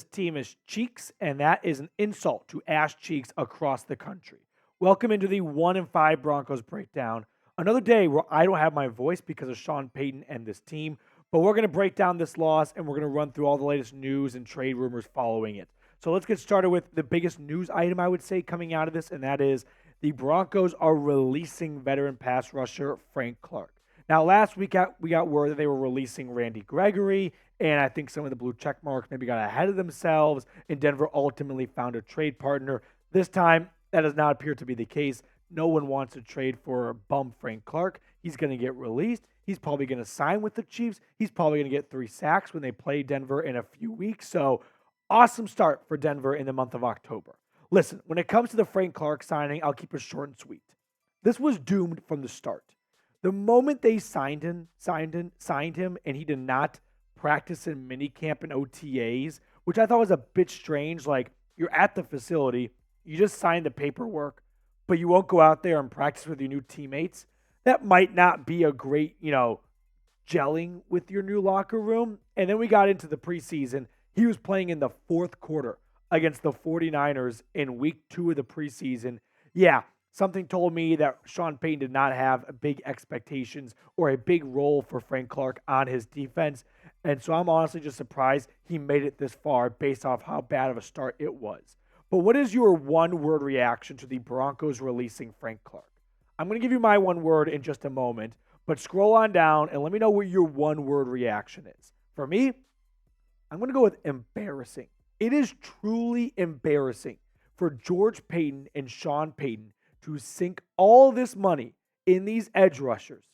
this team as Cheeks, and that is an insult to ass cheeks across the country. Welcome into the 1-5 Broncos Breakdown. Another day where I don't have my voice because of Sean Payton and this team, but we're going to break down this loss, and we're going to run through all the latest news and trade rumors following it. So let's get started with the biggest news item, I would say, coming out of this, and that is the Broncos are releasing veteran pass rusher Frank Clark. Now, last week we got word that they were releasing Randy Gregory, and I think some of the blue check marks maybe got ahead of themselves, and Denver ultimately found a trade partner. This time, that does not appear to be the case. No one wants to trade for bum Frank Clark. He's going to get released. He's probably going to sign with the Chiefs. He's probably going to get 3 sacks when they play Denver in a few weeks. So, awesome start for Denver in the month of October. Listen, when it comes to the Frank Clark signing, I'll keep it short and sweet. This was doomed from the start. The moment they signed him, and he did not practice in minicamp and OTAs, which I thought was a bit strange. Like, you're at the facility, you just signed the paperwork, but you won't go out there and practice with your new teammates. That might not be a great, gelling with your new locker room. And then we got into the preseason. He was playing in the fourth quarter against the 49ers in week 2 of the preseason. Yeah, something told me that Sean Payton did not have big expectations or a big role for Frank Clark on his defense. And so I'm honestly just surprised he made it this far based off how bad of a start it was. But what is your one-word reaction to the Broncos releasing Frank Clark? I'm going to give you my one word in just a moment, but scroll on down and let me know what your one-word reaction is. For me, I'm going to go with embarrassing. It is truly embarrassing for George Payton and Sean Payton to sink all this money in these edge rushers,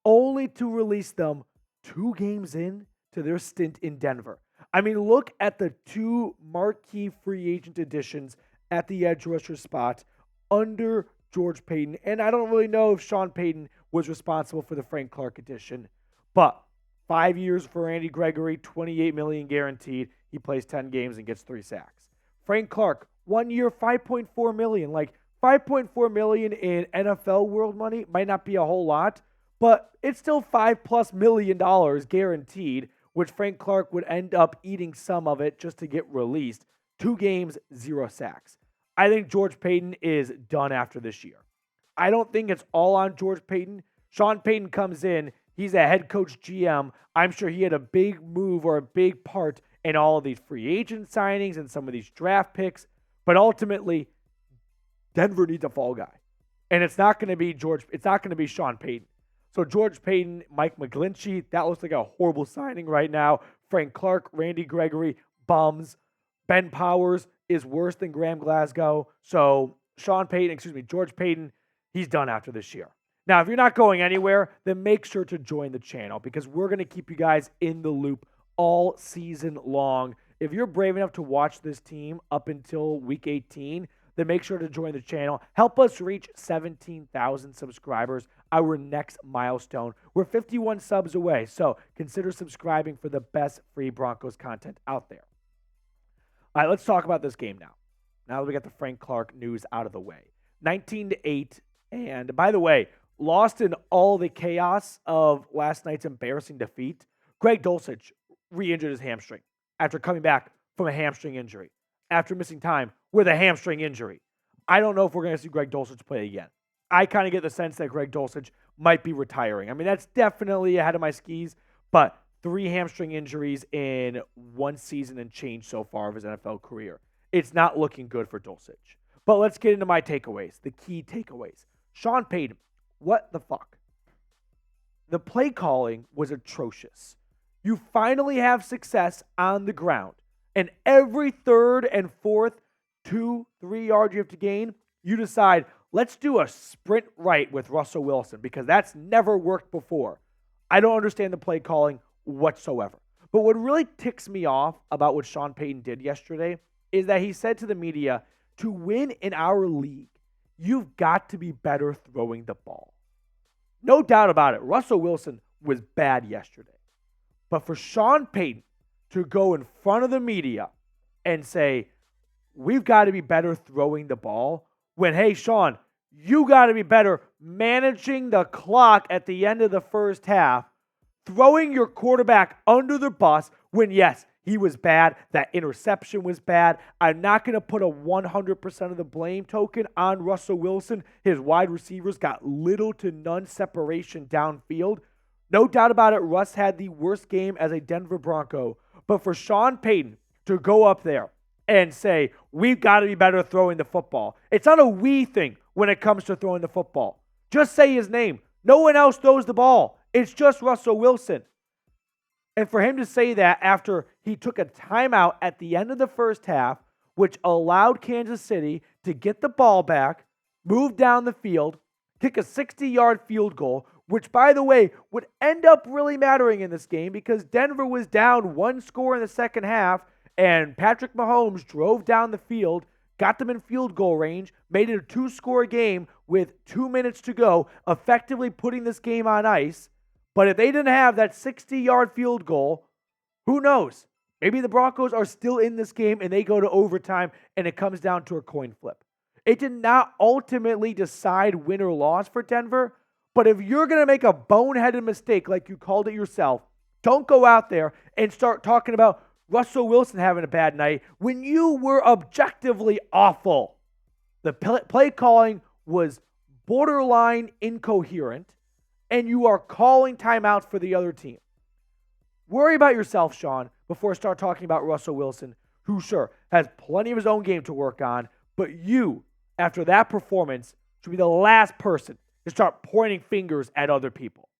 only to release them 2 games in to their stint in Denver. I mean, look at the 2 marquee free agent additions at the edge rusher spot under George Payton. And I don't really know if Sean Payton was responsible for the Frank Clark addition, but 5 years for Randy Gregory, $28 million guaranteed. He plays 10 games and gets 3 sacks. Frank Clark, 1 year, $5.4 million. Like, $5.4 million in NFL world money might not be a whole lot, but it's still $5+ million guaranteed, which Frank Clark would end up eating some of it just to get released. 2 games, 0 sacks. I think George Payton is done after this year. I don't think it's all on George Payton. Sean Payton comes in. He's a head coach GM. I'm sure he had a big move or a big part in all of these free agent signings and some of these draft picks. But ultimately, Denver needs a fall guy. And it's not going to be Sean Payton. So George Payton, Mike McGlinchey, that looks like a horrible signing right now. Frank Clark, Randy Gregory, bums. Ben Powers is worse than Graham Glasgow. So George Payton, he's done after this year. Now, if you're not going anywhere, then make sure to join the channel because we're going to keep you guys in the loop all season long. If you're brave enough to watch this team up until week 18, then make sure to join the channel. Help us reach 17,000 subscribers, our next milestone. We're 51 subs away, so consider subscribing for the best free Broncos content out there. All right, let's talk about this game now. Now that we got the Frank Clark news out of the way. 19-8, and by the way, lost in all the chaos of last night's embarrassing defeat, Greg Dulcich re-injured his hamstring after coming back from a hamstring injury, after missing time with a hamstring injury. I don't know if we're going to see Greg Dulcich play again. I kind of get the sense that Greg Dulcich might be retiring. I mean, that's definitely ahead of my skis, but 3 hamstring injuries in 1 season and change so far of his NFL career. It's not looking good for Dulcich. But let's get into my takeaways, the key takeaways. Sean Payton, what the fuck? The play calling was atrocious. You finally have success on the ground, and every 3rd and 4th, 2-3 yards you have to gain, you decide, let's do a sprint right with Russell Wilson because that's never worked before. I don't understand the play calling whatsoever. But what really ticks me off about what Sean Payton did yesterday is that he said to the media, to win in our league, you've got to be better throwing the ball. No doubt about it. Russell Wilson was bad yesterday. But for Sean Payton to go in front of the media and say, we've got to be better throwing the ball, when, hey, Sean, you got to be better managing the clock at the end of the first half, throwing your quarterback under the bus when, yes, He was bad. That interception was bad. I'm not going to put a 100% of the blame token on Russell Wilson. His wide receivers got little to none separation downfield. No doubt about it, Russ had the worst game as a Denver Bronco. But for Sean Payton to go up there and say, we've got to be better throwing the football. It's not a we thing when it comes to throwing the football. Just say his name. No one else throws the ball. It's just Russell Wilson. And for him to say that after he took a timeout at the end of the first half, which allowed Kansas City to get the ball back, move down the field, kick a 60-yard field goal, which, by the way, would end up really mattering in this game because Denver was down 1 score in the second half, and Patrick Mahomes drove down the field, got them in field goal range, made it a 2-score game with 2 minutes to go, effectively putting this game on ice. But if they didn't have that 60-yard field goal, who knows? Maybe the Broncos are still in this game and they go to overtime and it comes down to a coin flip. It did not ultimately decide win or loss for Denver, but if you're going to make a boneheaded mistake like you called it yourself, don't go out there and start talking about Russell Wilson having a bad night when you were objectively awful. The play calling was borderline incoherent, and you are calling timeouts for the other team. Worry about yourself, Sean, before I start talking about Russell Wilson, who sure has plenty of his own game to work on, but you, after that performance, should be the last person to start pointing fingers at other people.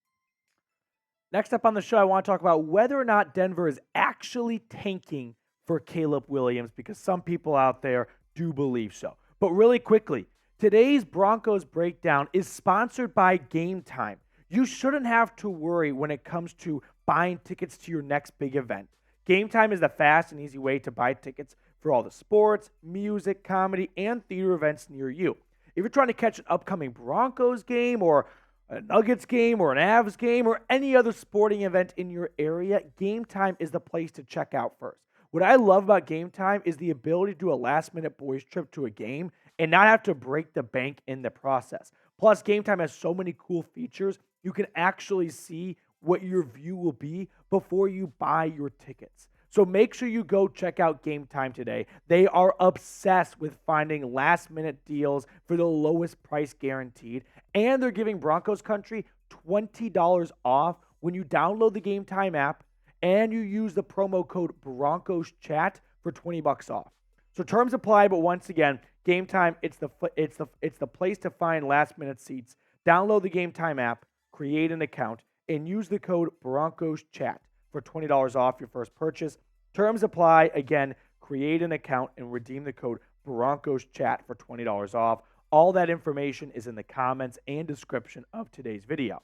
Next up on the show, I want to talk about whether or not Denver is actually tanking for Caleb Williams, because some people out there do believe so. But really quickly, today's Broncos Breakdown is sponsored by Game Time. You shouldn't have to worry when it comes to buying tickets to your next big event. Game Time is the fast and easy way to buy tickets for all the sports, music, comedy, and theater events near you. If you're trying to catch an upcoming Broncos game or a Nuggets game or an Avs game or any other sporting event in your area, Game Time is the place to check out first. What I love about Game Time is the ability to do a last-minute boys trip to a game and not have to break the bank in the process. Plus, Game Time has so many cool features, you can actually see what your view will be before you buy your tickets. So make sure you go check out Game Time today. They are obsessed with finding last-minute deals for the lowest price guaranteed, and they're giving Broncos Country $20 off when you download the Game Time app and you use the promo code Broncos Chat for $20 off. So terms apply, but once again, Game Time, it's the place to find last-minute seats. Download the Game Time app, create an account, and use the code Broncos Chat for $20 off your first purchase. Terms apply. Again, create an account and redeem the code Broncos Chat for $20 off. All that information is in the comments and description of today's video.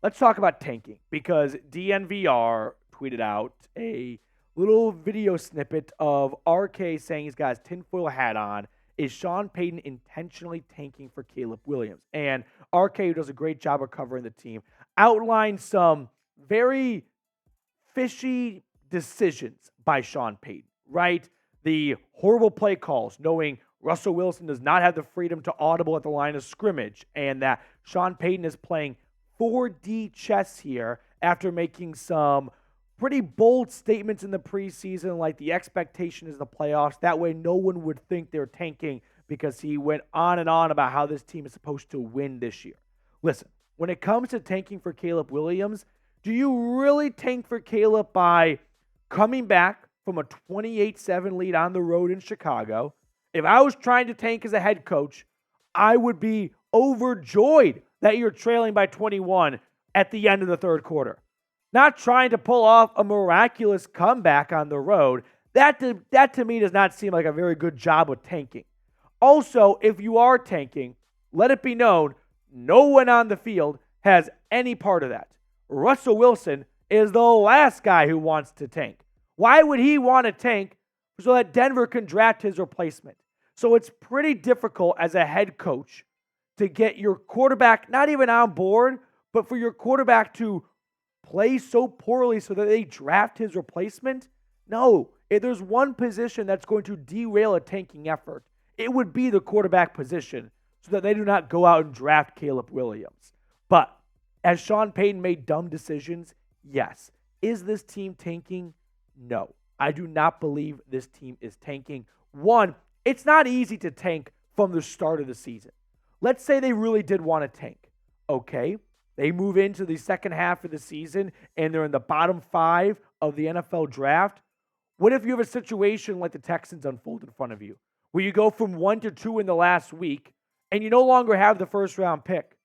Let's talk about tanking, because DNVR tweeted out a little video snippet of RK saying he's got his tinfoil hat on. Is Sean Payton intentionally tanking for Caleb Williams? And RK, who does a great job of covering the team, outlined some very fishy decisions by Sean Payton, right? The horrible play calls, knowing Russell Wilson does not have the freedom to audible at the line of scrimmage, and that Sean Payton is playing 4D chess here after making some pretty bold statements in the preseason, like the expectation is the playoffs. That way no one would think they're tanking, because he went on and on about how this team is supposed to win this year. Listen, when it comes to tanking for Caleb Williams, do you really tank for Caleb by coming back from a 28-7 lead on the road in Chicago? If I was trying to tank as a head coach, I would be overjoyed that you're trailing by 21 at the end of the third quarter. Not trying to pull off a miraculous comeback on the road. That to me does not seem like a very good job with tanking. Also, if you are tanking, let it be known, no one on the field has any part of that. Russell Wilson is the last guy who wants to tank. Why would he want to tank so that Denver can draft his replacement? So it's pretty difficult as a head coach to get your quarterback not even on board, but for your quarterback to play so poorly so that they draft his replacement? No. If there's one position that's going to derail a tanking effort, it would be the quarterback position, so that they do not go out and draft Caleb Williams. But has Sean Payton made dumb decisions? Yes. Is this team tanking? No. I do not believe this team is tanking. One, it's not easy to tank from the start of the season. Let's say they really did want to tank. Okay, they move into the second half of the season and they're in the bottom 5 of the NFL draft. What if you have a situation like the Texans unfold in front of you, where you go from 1 to 2 in the last week and you no longer have the first round pick?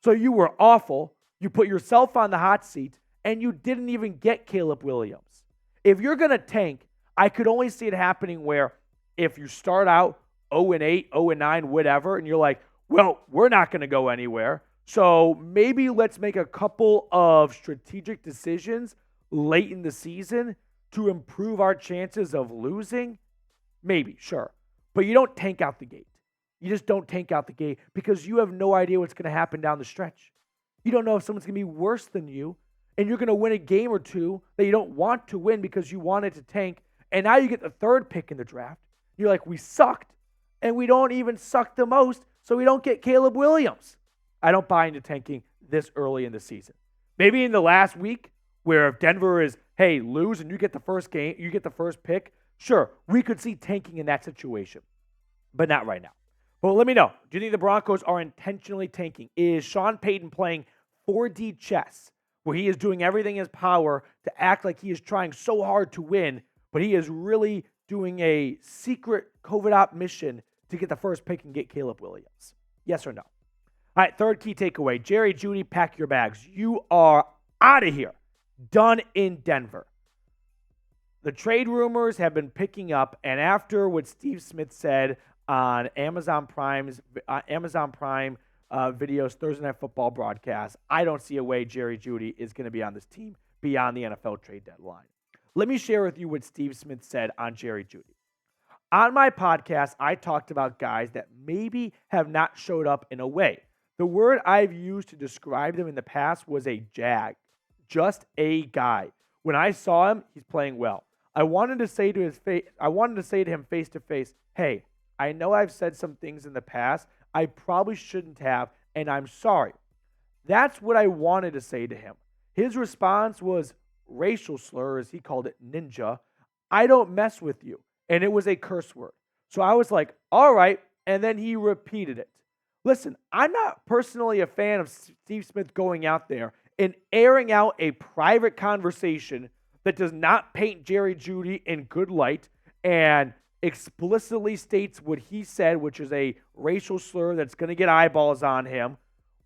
So you were awful. You put yourself on the hot seat and you didn't even get Caleb Williams. If you're going to tank, I could only see it happening where if you start out 0-8, 0-9, whatever, and you're like, well, we're not going to go anywhere. So maybe let's make a couple of strategic decisions late in the season to improve our chances of losing. Maybe, sure. But you don't tank out the gate. You just don't tank out the gate because you have no idea what's going to happen down the stretch. You don't know if someone's going to be worse than you and you're going to win a game or two that you don't want to win because you wanted to tank. And now you get the 3rd pick in the draft. You're like, we sucked and we don't even suck the most, so we don't get Caleb Williams. I don't buy into tanking this early in the season. Maybe in the last week where if Denver is, hey, lose and you get the first game, you get the first pick, sure, we could see tanking in that situation, but not right now. Well, let me know. Do you think the Broncos are intentionally tanking? Is Sean Payton playing 4D chess, where he is doing everything in his power to act like he is trying so hard to win, but he is really doing a secret COVID op mission to get the first pick and get Caleb Williams? Yes or no? All right, 3rd key takeaway. Jerry Jeudy, pack your bags. You are out of here. Done in Denver. The trade rumors have been picking up, and after what Steve Smith said on Amazon Prime videos, Thursday Night Football broadcast, I don't see a way Jerry Jeudy is going to be on this team beyond the NFL trade deadline. Let me share with you what Steve Smith said on Jerry Jeudy. On my podcast, I talked about guys that maybe have not showed up in a way. The word I've used to describe them in the past was a jag, just a guy. When I saw him, he's playing well. I wanted to say to him face to face, hey, I know I've said some things in the past I probably shouldn't have, and I'm sorry. That's what I wanted to say to him. His response was racial slur, as he called it, ninja. I don't mess with you. And it was a curse word. So I was like, all right. And then he repeated it. Listen, I'm not personally a fan of Steve Smith going out there and airing out a private conversation that does not paint Jerry Jeudy in good light and explicitly states what he said, which is a racial slur that's going to get eyeballs on him,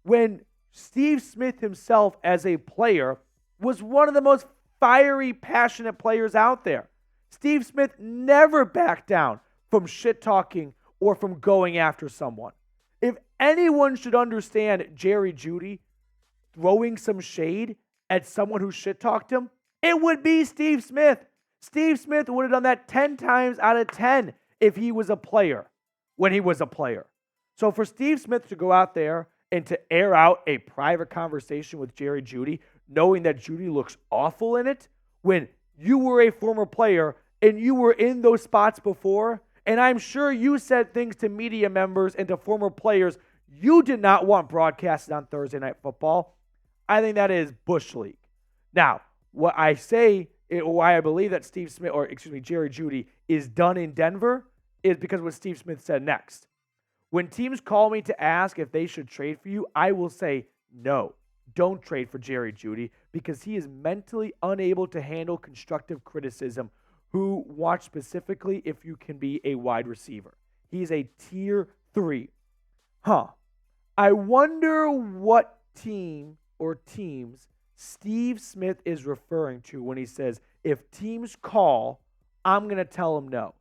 when Steve Smith himself as a player was one of the most fiery, passionate players out there. Steve Smith never backed down from shit-talking or from going after someone. If anyone should understand Jerry Jeudy throwing some shade at someone who shit-talked him, it would be Steve Smith. Steve Smith would have done that 10 times out of 10 if he was a player, when he was a player. So for Steve Smith to go out there and to air out a private conversation with Jerry Jeudy, knowing that Jeudy looks awful in it, when you were a former player and you were in those spots before, and I'm sure you said things to media members and to former players you did not want broadcasted on Thursday Night Football, I think that is Bush League. Now, what I say, why I believe that Jerry Jeudy is done in Denver is because what Steve Smith said next. When teams call me to ask if they should trade for you, I will say, no, don't trade for Jerry Jeudy because he is mentally unable to handle constructive criticism. Who watch specifically if you can be a wide receiver. He's a tier 3. I wonder what team or teams Steve Smith is referring to when he says, if teams call, I'm going to tell them no.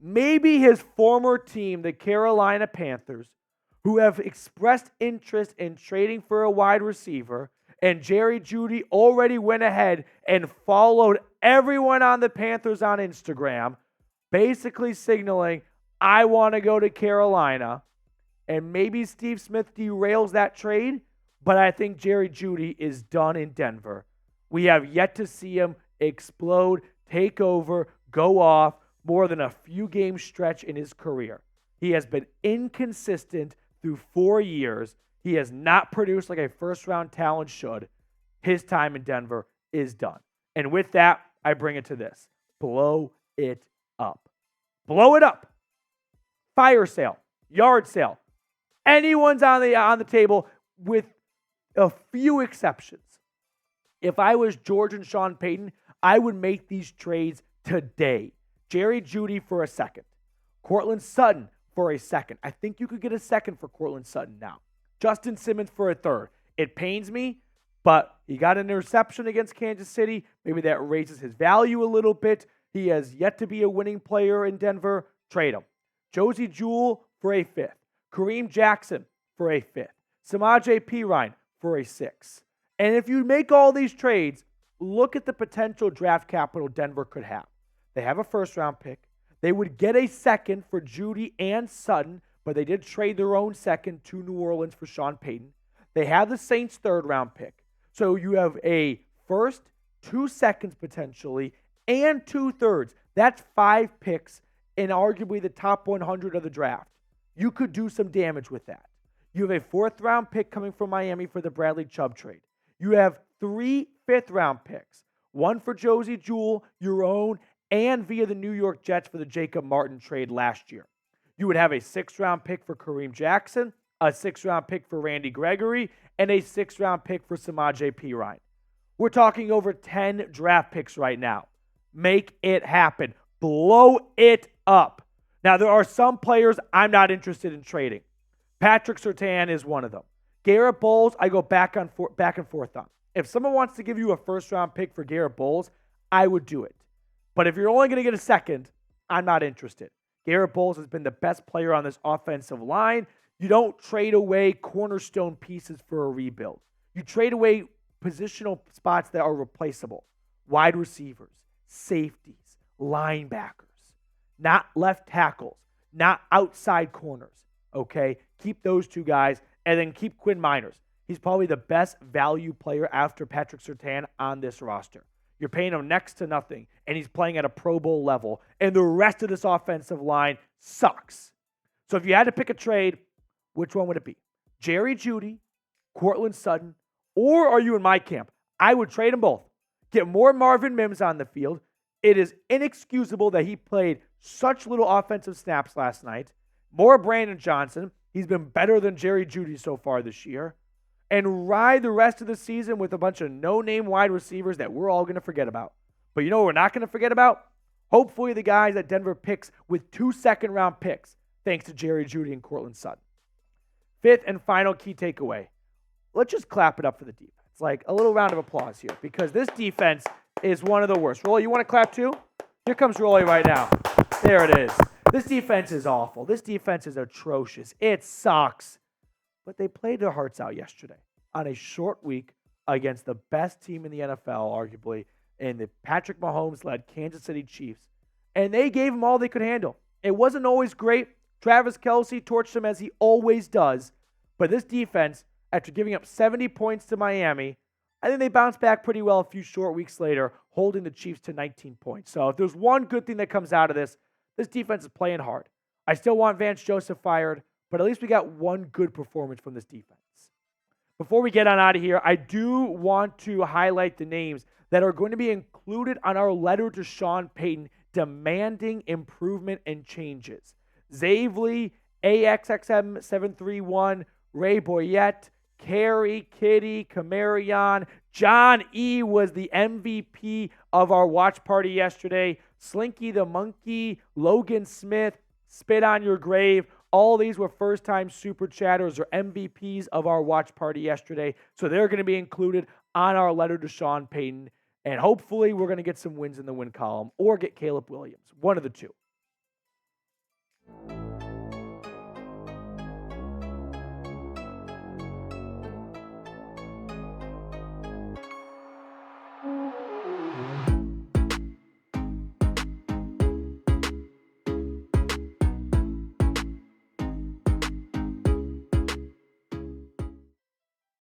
Maybe his former team, the Carolina Panthers, who have expressed interest in trading for a wide receiver, and Jerry Jeudy already went ahead and followed everyone on the Panthers on Instagram, basically signaling, I want to go to Carolina. And maybe Steve Smith derails that trade, but I think Jerry Jeudy is done in Denver. We have yet to see him explode, take over, go off more than a few game stretch in his career. He has been inconsistent through 4 years. He has not produced like a first-round talent should. His time in Denver is done. And with that, I bring it to this. blow it up. Blow it up. Fire sale, yard sale. Anyone's on the table with a few exceptions. If I was George and Sean Payton, I would make these trades today. Jerry Jeudy for a second. Courtland Sutton for a second. I think you could get a second for Courtland Sutton now. Justin Simmons for a third. It pains me, but he got an interception against Kansas City. Maybe that raises his value a little bit. He has yet to be a winning player in Denver. Trade him. Josey Jewell for a fifth. Kareem Jackson for a fifth. Samaje Perine for a sixth. And if you make all these trades, look at the potential draft capital Denver could have. They have a first-round pick. They would get a second for Jeudy and Sutton, but they did trade their own second to New Orleans for Sean Payton. They have the Saints' third-round pick. So you have a first, 2 seconds potentially, and 2 thirds. That's 5 picks in arguably the top 100 of the draft. You could do some damage with that. You have a 4th-round pick coming from Miami for the Bradley Chubb trade. You have 3 5th-round picks, 1 for Josey Jewell, your own, and via the New York Jets for the Jacob Martin trade last year. You would have a 6th-round pick for Kareem Jackson, a 6th-round pick for Randy Gregory, and a 6th-round pick for Samaje Perine. We're talking over 10 draft picks right now. Make it happen. Blow it up. Now, there are some players I'm not interested in trading. Patrick Surtain is one of them. Garrett Bowles, I go back and forth on. If someone wants to give you a first-round pick for Garrett Bowles, I would do it. But if you're only going to get a second, I'm not interested. Garrett Bowles has been the best player on this offensive line. You don't trade away cornerstone pieces for a rebuild. You trade away positional spots that are replaceable. Wide receivers, safeties, linebackers, not left tackles, not outside corners, okay? Keep those 2 guys, and then keep Quinn Miners. He's probably the best value player after Patrick Surtain on this roster. You're paying him next to nothing, and he's playing at a Pro Bowl level, and the rest of this offensive line sucks. So if you had to pick a trade, which one would it be? Jerry Jeudy, Courtland Sutton, or are you in my camp? I would trade them both. Get more Marvin Mims on the field. It is inexcusable that he played such little offensive snaps last night. More Brandon Johnson. He's been better than Jerry Jeudy so far this year. And ride the rest of the season with a bunch of no-name wide receivers that we're all going to forget about. But you know what we're not going to forget about? Hopefully the guys that Denver picks with 2 second-round picks, thanks to Jerry Jeudy and Courtland Sutton. 5th and final key takeaway. Let's just clap it up for the defense. Like a little round of applause here, because this defense is one of the worst. Rolly, you want to clap too? Here comes Rolly right now. There it is. This defense is awful. This defense is atrocious. It sucks. But they played their hearts out yesterday on a short week against the best team in the NFL, arguably, in the Patrick Mahomes-led Kansas City Chiefs. And they gave them all they could handle. It wasn't always great. Travis Kelce torched them as he always does. But this defense, after giving up 70 points to Miami, I think they bounced back pretty well a few short weeks later, holding the Chiefs to 19 points. So if there's one good thing that comes out of this defense is playing hard. I still want Vance Joseph fired, but at least we got one good performance from this defense. Before we get on out of here, I do want to highlight the names that are going to be included on our letter to Sean Payton demanding improvement and changes. Zavely, AXXM731, Ray Boyette, Carey, Kitty, Camarion. John E. was the MVP of our watch party yesterday. Slinky the Monkey, Logan Smith, Spit on Your Grave. All these were first-time super chatters or MVPs of our watch party yesterday. So they're going to be included on our letter to Sean Payton. And hopefully we're going to get some wins in the win column or get Caleb Williams. One of the two.